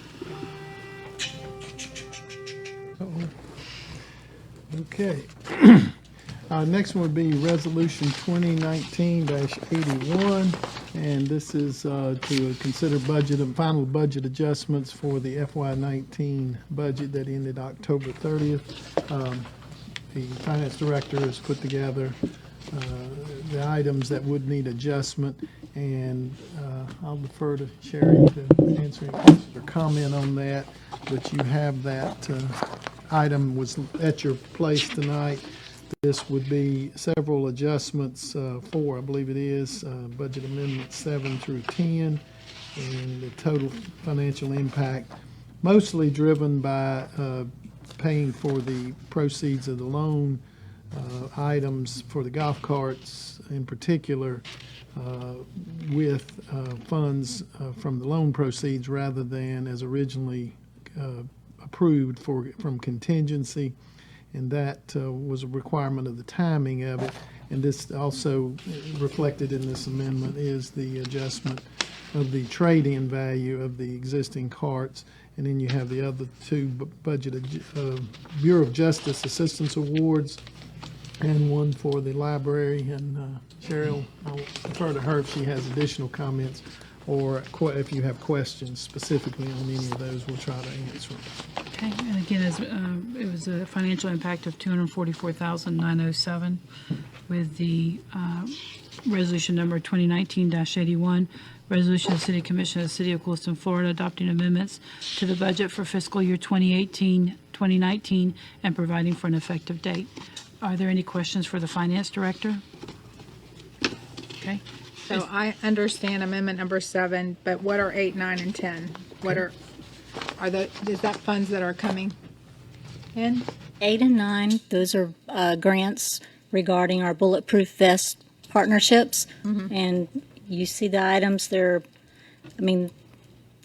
Okay. Next one would be Resolution 2019-81, and this is to consider final budget adjustments for the FY19 budget that ended October 30th. The Finance Director has put together the items that would need adjustment, and I'll defer to Sherry to answer any questions or comment on that, but you have that item was at your place tonight. This would be several adjustments for, I believe it is, Budget Amendment 7 through 10, and the total financial impact, mostly driven by paying for the proceeds of the loan items for the golf carts in particular, with funds from the loan proceeds rather than as originally approved from contingency. And that was a requirement of the timing of it. And this also reflected in this amendment is the adjustment of the trade-in value of the existing carts. And then you have the other two Bureau of Justice Assistance Awards and one for the library. And Cheryl, I'll defer to her if she has additional comments or if you have questions specifically on any of those, we'll try to answer them. Okay, and again, it was a financial impact of $244,907 with the resolution number 2019-81, resolution of the City Commission of the City of Clewiston, Florida, adopting amendments to the budget for fiscal year 2018-2019 and providing for an effective date. Are there any questions for the Finance Director? Okay. So I understand amendment number 7, but what are 8, 9, and 10? What is that funds that are coming in? 8 and 9, those are grants regarding our bulletproof vest partnerships. And you see the items, they're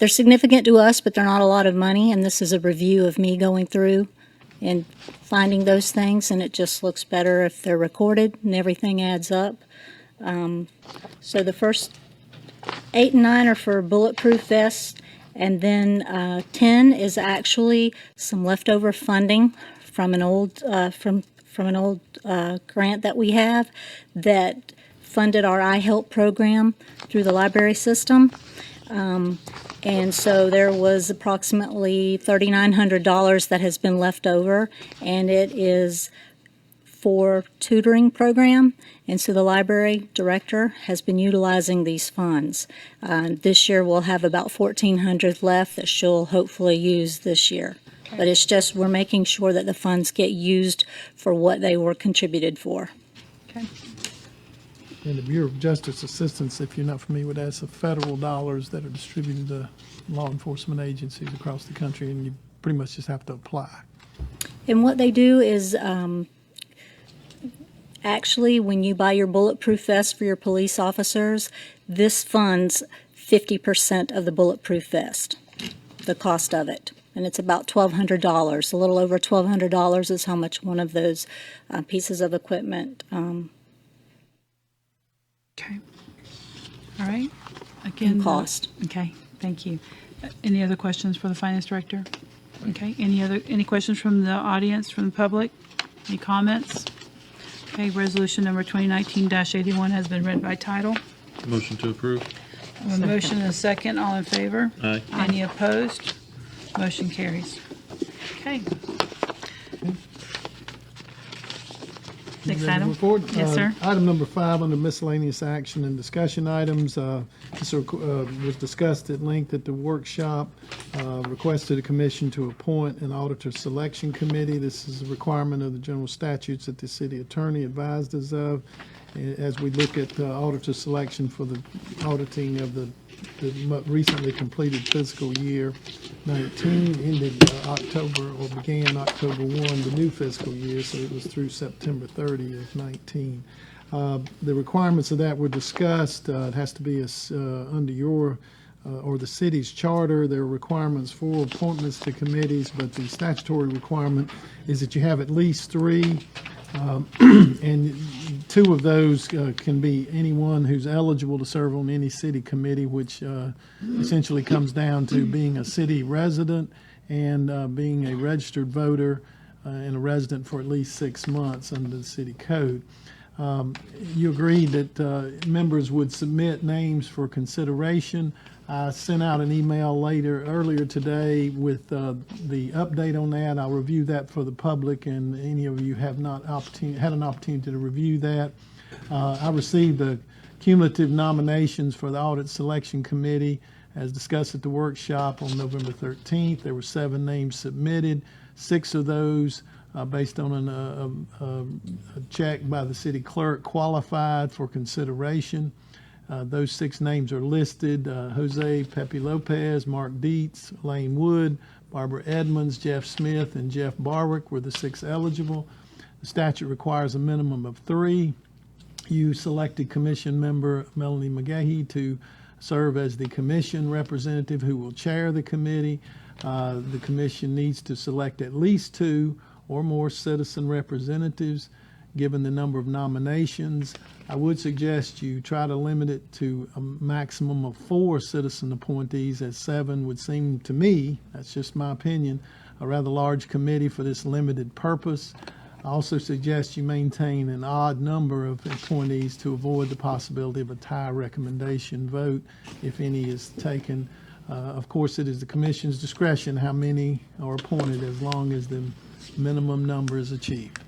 significant to us, but they're not a lot of money. And this is a review of me going through and finding those things, and it just looks better if they're recorded and everything adds up. So the first 8 and 9 are for bulletproof vests, and then 10 is actually some leftover funding from an old grant that we have that funded our iHelp program through the library system. And so there was approximately $3,900 that has been left over, and it is for tutoring program. And so the library director has been utilizing these funds. This year we'll have about $1,400 left that she'll hopefully use this year. Okay. But it's just we're making sure that the funds get used for what they were contributed for. Okay. And the Bureau of Justice Assistance, if you're not familiar with that, it's the federal dollars that are distributed to law enforcement agencies across the country, and you pretty much just have to apply. And what they do is actually, when you buy your bulletproof vest for your police officers, this funds 50% of the bulletproof vest, the cost of it. And it's about $1,200. A little over $1,200 is how much one of those pieces of equipment. Okay. All right. Again, cost. Okay. Thank you. Any other questions for the Finance Director? Okay. Any questions from the audience, from the public? Any comments? Okay. Resolution number 2019-81 has been read by title. Motion to approve. A motion and a second. All in favor? Aye. Any opposed? Motion carries. Okay. Next Ready to item. report? Yes, sir. Item number 5 under miscellaneous action and discussion items. This was discussed at length at the workshop. Requested a commission to appoint an auditor selection committee. This is a requirement of the general statutes that the city attorney advised us of as we look at auditor selection for the auditing of the recently completed fiscal year 19, ended October, or began October 1, the new fiscal year, so it was through September 30 of 19. The requirements of that were discussed. It has to be under your or the city's charter. There are requirements for appointments to committees, but the statutory requirement is that you have at least 3. And 2 of those can be anyone who's eligible to serve on any city committee, which essentially comes down to being a city resident and being a registered voter and a resident for at least 6 months under the city code. You agreed that members would submit names for consideration. I sent out an email earlier today with the update on that. I'll review that for the public, and any of you have not had an opportunity to review that. I received the cumulative nominations for the Audit Selection Committee as discussed at the workshop on November 13th. There were 7 names submitted. 6 of those, based on a check by the city clerk, qualified for consideration. Those 6 names are listed: Jose Pepe Lopez, Mark Dietz, Lane Wood, Barbara Edmonds, Jeff Smith, and Jeff Barwick were the 6 eligible. The statute requires a minimum of 3. You selected commission member Melanie McGahee to serve as the commission representative who will chair the committee. The commission needs to select at least 2 or more citizen representatives. Given the number of nominations, I would suggest you try to limit it to a maximum of 4 citizen appointees, as 7 would seem to me, that's just my opinion, a rather large committee for this limited purpose. I also suggest you maintain an odd number of appointees to avoid the possibility of a tie recommendation vote if any is taken. Of course, it is the commission's discretion how many are appointed as long as the minimum number is achieved.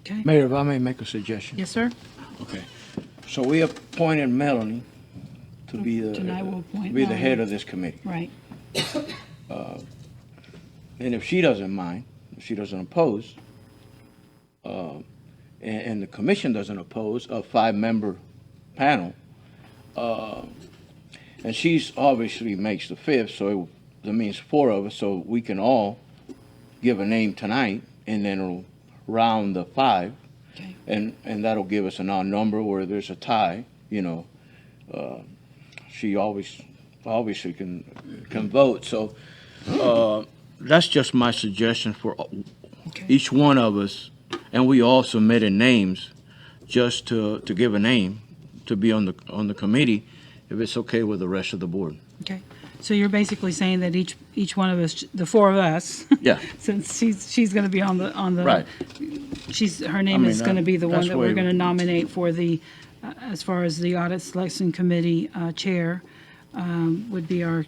Okay. Mayor, if I may make a suggestion. Yes, sir. Okay. So we appointed Melanie to be Tonight we'll appoint the Melanie. head of this committee. Right. And if she doesn't mind, if she doesn't oppose, and the commission doesn't oppose, a 5-member panel, and she's obviously makes the 5th, so that means 4 of us, so we can all give a name tonight, and then it'll round the 5, Okay. and that'll give us an odd number where there's a tie, she obviously can vote, so that's just my suggestion for each one of us, and we all submitted names just to give a name to be on the committee, if it's okay with the rest of the board. Okay. So you're basically saying that each one of us, the 4 of us, Yeah. since she's going to be on the Right. her name is going to be the one that's that where we're going to nominate for the as far as the audit selection committee chair would be our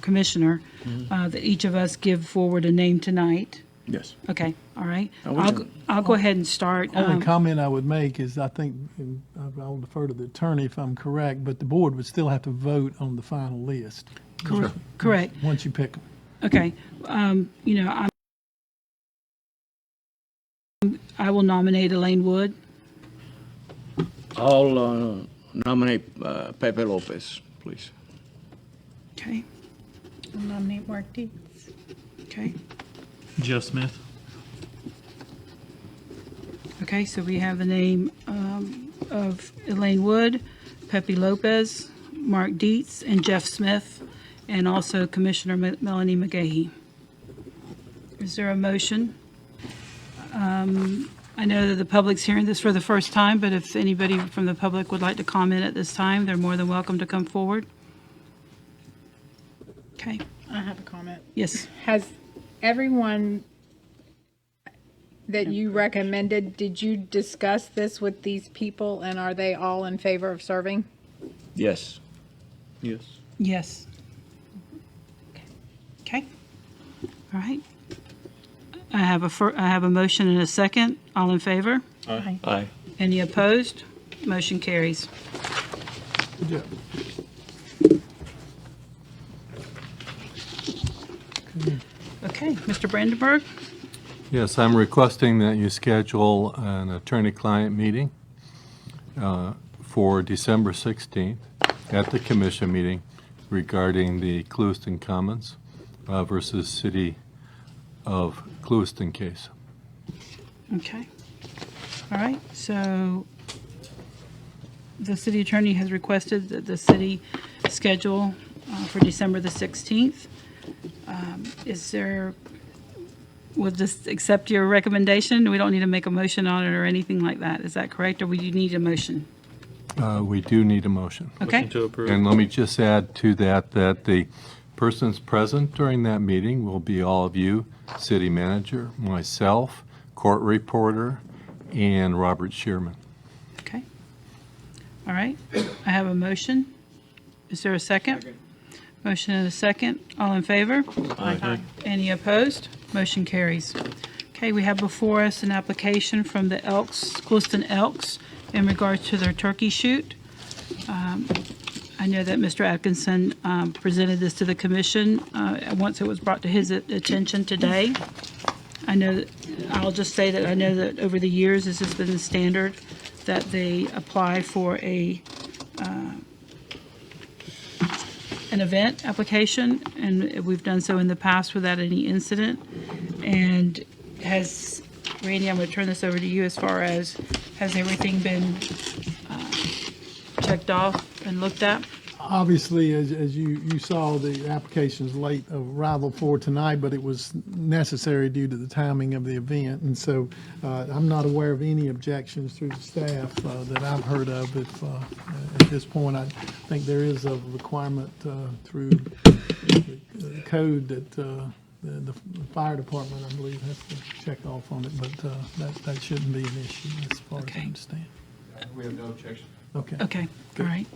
commissioner. That each of us give forward a name tonight. Yes. Okay. All right. And we I'll go ahead and start. Only comment I would make is I think, and I'll defer to the attorney if I'm correct, but the board would still have to vote on the final list. Correct. Once you pick them. Okay. I will nominate Elaine Wood. I'll nominate Pepe Lopez, please. Okay. I'll nominate Mark Dietz. Okay. Jeff Smith. Okay, so we have the name of Elaine Wood, Pepe Lopez, Mark Dietz, and Jeff Smith, and also Commissioner Melanie McGahee. Is there a motion? I know that the public's hearing this for the first time, but if anybody from the public would like to comment at this time, they're more than welcome to come forward. Okay. I have a comment. Yes. Has everyone that you recommended, did you discuss this with these people, and are they all in favor of serving? Yes. Yes. Yes. Okay. All right. I have a motion and a second. All in favor? Aye. Aye. Any opposed? Motion carries. Good job. Okay, Mr. Brandenburg? Yes, I'm requesting that you schedule an attorney-client meeting for December 16th at the commission meeting regarding the Clewiston Commons versus City of Clewiston case. Okay. All right, so the city attorney has requested that the city schedule for December the 16th. Would this accept your recommendation? We don't need to make a motion on it or anything like that. Is that correct, or would you need a motion? We do need a motion. Okay. Motion to approve. And let me just add to that the persons present during that meeting will be all of you, city manager, myself, court reporter, and Robert Shearman. Okay. All right, I have a motion. Is there a second? Motion and a second. All in favor? Aye. Any opposed? Motion carries. Okay, we have before us an application from the Clewiston Elks in regards to their turkey shoot. I know that Mr. Atkinson presented this to the commission once it was brought to his attention today. I'll just say that I know that over the years, this has been the standard that they apply for an event application, and we've done so in the past without any incident. And Randy, I'm going to turn this over to you as far as, has everything been checked off and looked at? Obviously, as you saw, the application's late arrival for tonight, but it was necessary due to the timing of the event. And so I'm not aware of any objections through the staff that I've heard of. At this point, I think there is a requirement through the code that the fire department, I believe, has to check off on it, but that shouldn't be an issue as far as I Okay. understand. We have no objection. Okay. Okay, all right.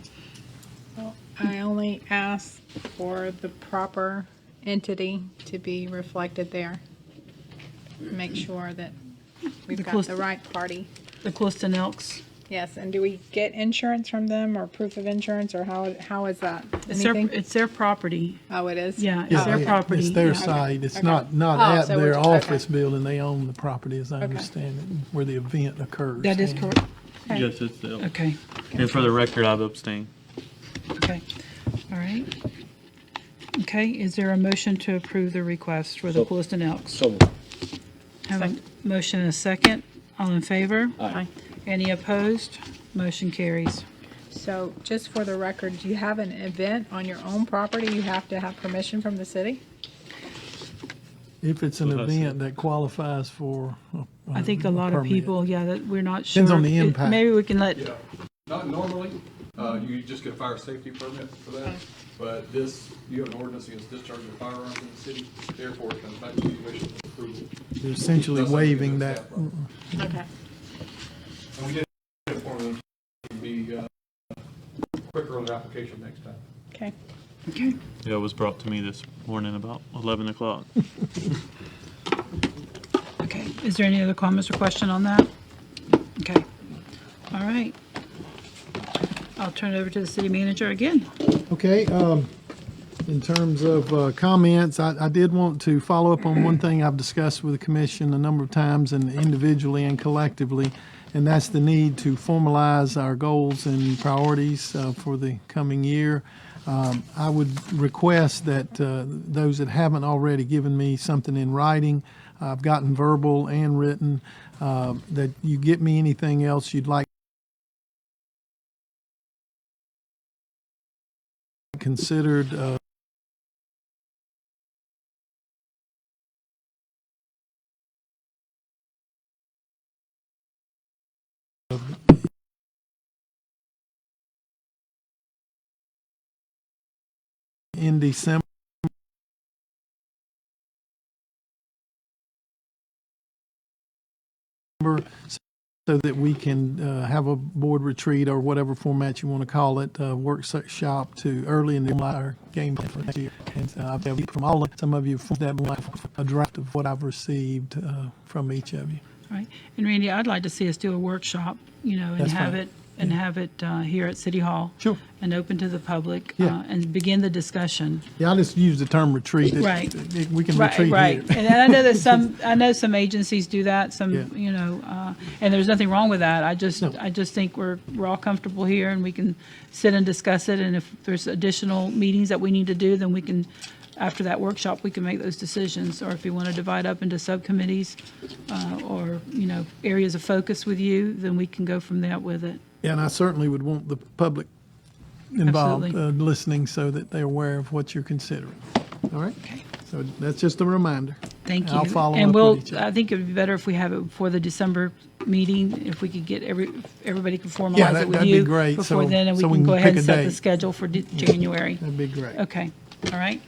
I only ask for the proper entity to be reflected there. Make sure that we've The got close- the right party. The Clewiston Elks. Yes, and do we get insurance from them or proof of insurance or how is that? It's Anything? their property. Oh, it is? Yeah, it's Yeah, their yeah, property. It's their yeah. site. It's Okay. not Oh, at so their okay. office building. They own the property, as I understand it, where the event occurs. That is correct. Okay. Yes, it's the. Okay, And for the record, I've abstained. okay, all right. Okay, is there a motion to approve the request for the Clewiston Elks? So, Have a motion and a second. All in favor? Aye. Any opposed? Motion carries. So just for the record, do you have an event on your own property? You have to have permission from the city? If it's an So that's event that qualifies for I think a lot of permit. people, yeah, that we're not sure. Depends on the impact. Maybe we can let, Yeah, not normally, you just get a fire safety permit for that, but this, you have an ordinance against discharging firearms in the city, therefore it comes back to the commission for approval. You're essentially That's something waiving that's that. that Okay. And we did inform them to be quicker on the application next time. Okay. okay, Yeah, it was brought to me this morning about 11 o'clock. okay. Is there any other comments or question on that? Okay, all right. I'll turn it over to the city manager again. Okay, in terms of comments, I did want to follow up on one thing I've discussed with the commission a number of times, and individually and collectively, and that's the need to formalize our goals and priorities for the coming year. I would request that those that haven't already given me something in writing, I've gotten verbal and written, that you get me anything else you'd like considered in December. So that we can have a board retreat or whatever format you want to call it, workshop to early in the our game plan for next year. And I've had from some of you that a draft of what I've received from each of you. All right, and Randy, I'd like to see us do a workshop, and That's have fine. it, and have it here at City Hall. Sure. And open to the public, Yeah. and begin the discussion. Yeah, I just use the term retreat. Right. We can Right, retreat right. here. And I know that I know some agencies do that, Yeah. and there's nothing wrong with that. I just No. think we're all comfortable here and we can sit and discuss it. And if there's additional meetings that we need to do, then we can, after that workshop, we can make those decisions. Or if you want to divide up into subcommittees, or, areas of focus with you, then we can go from there with it. Yeah, and I certainly would want the public involved, Absolutely. listening so that they're aware of what you're considering. All right? Okay. So that's just a reminder. Thank you. I'll follow And up with each other. I think it'd be better if we have it before the December meeting, if we could get everybody could Yeah, formalize it with that'd be you great. before So- then, and we so we can go can ahead pick and a set the date. schedule for January. That'd be great. Okay, all right.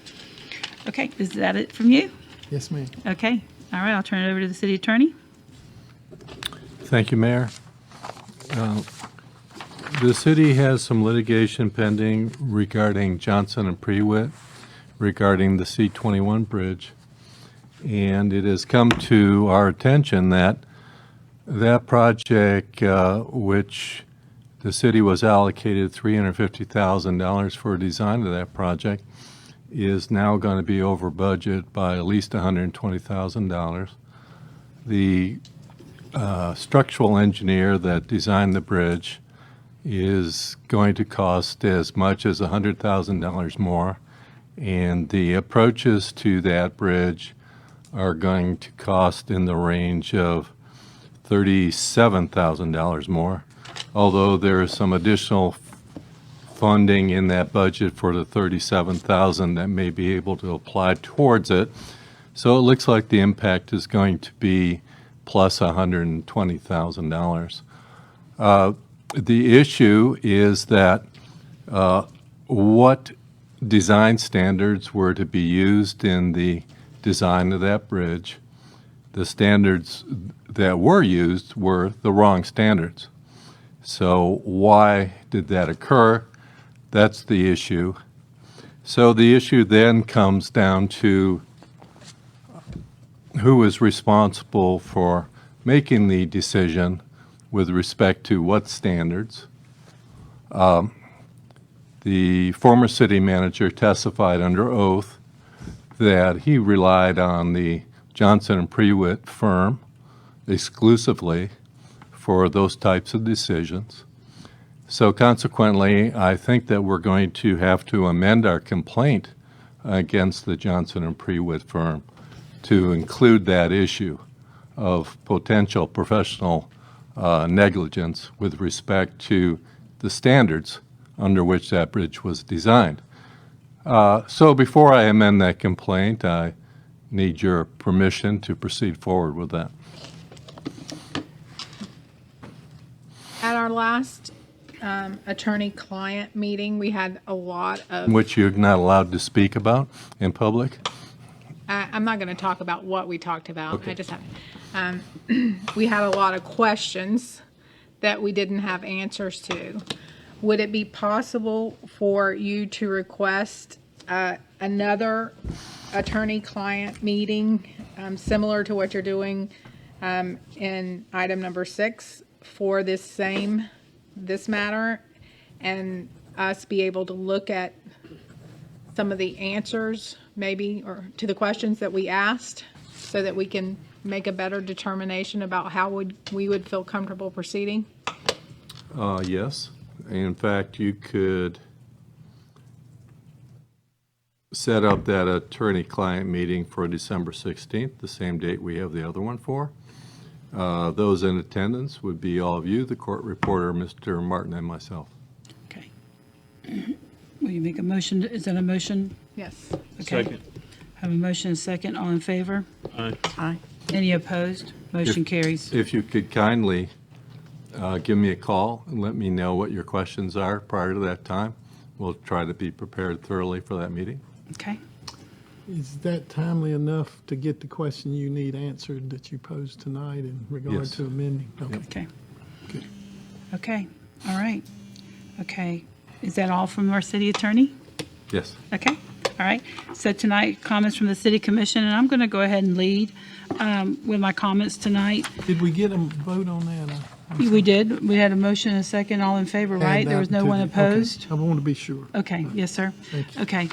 Okay, is that it from you? Yes, ma'am. Okay, all right, I'll turn it over to the city attorney. Thank you, Mayor. The city has some litigation pending regarding Johnson and Prewitt regarding the C-21 bridge. And it has come to our attention that that project, which the city was allocated $350,000 for design of that project, is now going to be over budget by at least $120,000. The structural engineer that designed the bridge is going to cost as much as $100,000 more, and the approaches to that bridge are going to cost in the range of $37,000 more, although there is some additional funding in that budget for the $37,000 that may be able to apply towards it. So it looks like the impact is going to be plus $120,000. The issue is that what design standards were to be used in the design of that bridge. The standards that were used were the wrong standards. So why did that occur? That's the issue. So the issue then comes down to who is responsible for making the decision with respect to what standards. The former city manager testified under oath that he relied on the Johnson and Prewitt firm exclusively for those types of decisions. So consequently, I think that we're going to have to amend our complaint against the Johnson and Prewitt firm to include that issue of potential professional negligence with respect to the standards under which that bridge was designed. So before I amend that complaint, I need your permission to proceed forward with that. At our last attorney-client meeting, we had a lot of. Which you're not allowed to speak about in public? I'm not going to talk about what we talked about. Okay. I just have. We had a lot of questions that we didn't have answers to. Would it be possible for you to request another attorney-client meeting similar to what you're doing in item number 6 for this matter, and us be able to look at some of the answers maybe or to the questions that we asked so that we can make a better determination about how we would feel comfortable proceeding? Yes. In fact, you could set up that attorney-client meeting for December 16th, the same date we have the other one for. Those in attendance would be all of you, the court reporter, Mr. Martin, and myself. Okay. Will you make a motion? Is that a motion? Yes. Okay. Second. Have a motion and a second. All in favor? Aye. Aye. Any opposed? Motion carries. If you could kindly give me a call and let me know what your questions are prior to that time. We'll try to be prepared thoroughly for that meeting. Okay. Is that timely enough to get the question you need answered that you posed tonight in regard Yes. to amending? Okay. Okay. Good. Okay. All right. Okay. Is that all from our city attorney? Yes. Okay. All right. So tonight, comments from the city commission, and I'm going to go ahead and lead with my comments tonight. Did we get a vote on that? We did. We had a motion and a second. All in favor, right? There was no one opposed? Okay. I want to be sure. Okay, yes, sir. Thank you. Okay.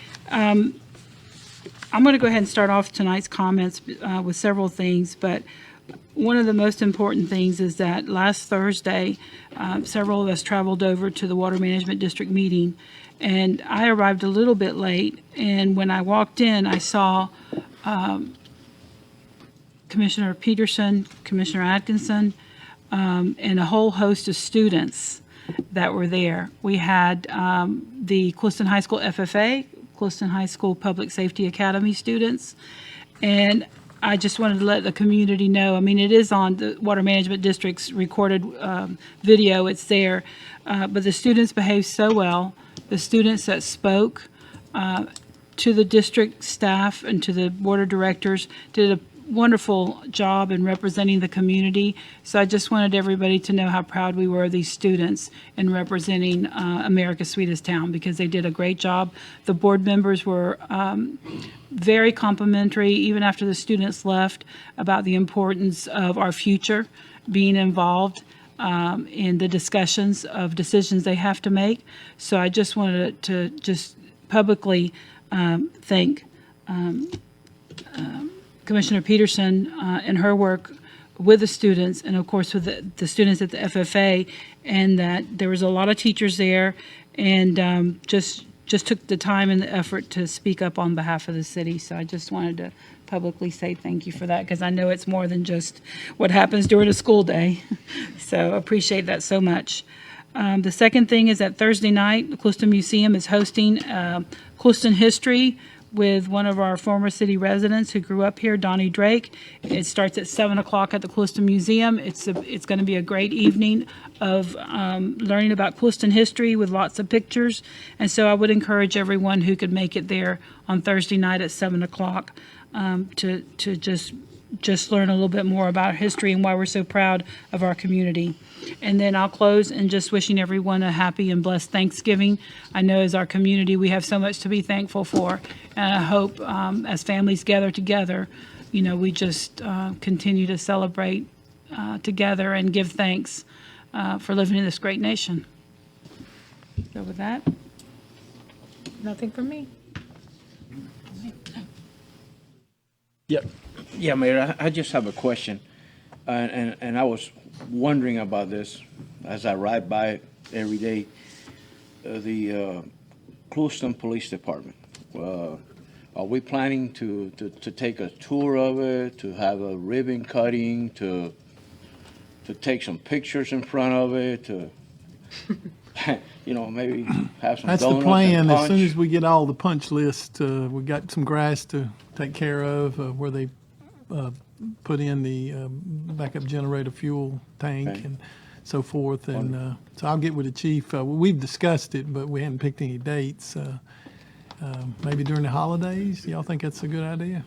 I'm going to go ahead and start off tonight's comments with several things, but one of the most important things is that last Thursday, several of us traveled over to the Water Management District meeting, and I arrived a little bit late, and when I walked in, I saw Commissioner Peterson, Commissioner Atkinson, and a whole host of students that were there. We had the Clewiston High School FFA, Clewiston High School Public Safety Academy students, and I just wanted to let the community know, I mean, it is on the Water Management District's recorded video, it's there, but the students behaved so well. The students that spoke to the district staff and to the board of directors did a wonderful job in representing the community. So I just wanted everybody to know how proud we were of these students in representing America's Sweetest Town, because they did a great job. The board members were very complimentary, even after the students left, about the importance of our future being involved in the discussions of decisions they have to make. So I just wanted to just publicly thank Commissioner Peterson and her work with the students, and of course with the students at the FFA, and that there was a lot of teachers there, and just took the time and the effort to speak up on behalf of the city. So I just wanted to publicly say thank you for that, because I know it's more than just what happens during a school day. So appreciate that so much. The second thing is that Thursday night, the Clewiston Museum is hosting Clewiston History with one of our former city residents who grew up here, Donnie Drake. It starts at 7 o'clock at the Clewiston Museum. It's going to be a great evening of learning about Clewiston history with lots of pictures. And so I would encourage everyone who could make it there on Thursday night at 7 o'clock. to just learn a little bit more about history and why we're so proud of our community. And then I'll close in just wishing everyone a happy and blessed Thanksgiving. I know as our community, we have so much to be thankful for. And I hope as families gather together, we just continue to celebrate together and give thanks for living in this great nation. So with that. Nothing from me. Yeah, Mayor, I just have a question. And I was wondering about this as I ride by it every day. The Clewiston Police Department. Are we planning to take a tour of it, to have a ribbon cutting, to take some pictures in front of it, to maybe have some That's donuts the plan. and As soon punch? as we get all the punch list, we got some grass to take care of where they put in the backup generator fuel tank Okay. and so forth. And so I'll get with the chief. We've discussed it, but we haven't picked any dates. Maybe during the holidays. Y'all think that's a good idea?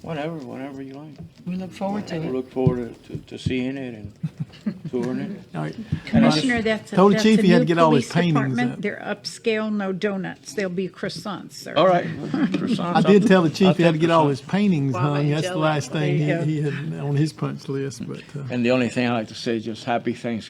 Whenever you like. We look forward to We it. look forward to seeing it and touring it. All right. Commissioner, that's a, Told the that's chief a he had to new get all his police paintings department. up. They're upscale, no donuts. They'll be croissants, sir. All right. I did tell the chief he had to get all his paintings Guava hung. That's the jelly. last thing There you go. he had on his punch list. But And the only thing I like to say is just happy Thanksgiving.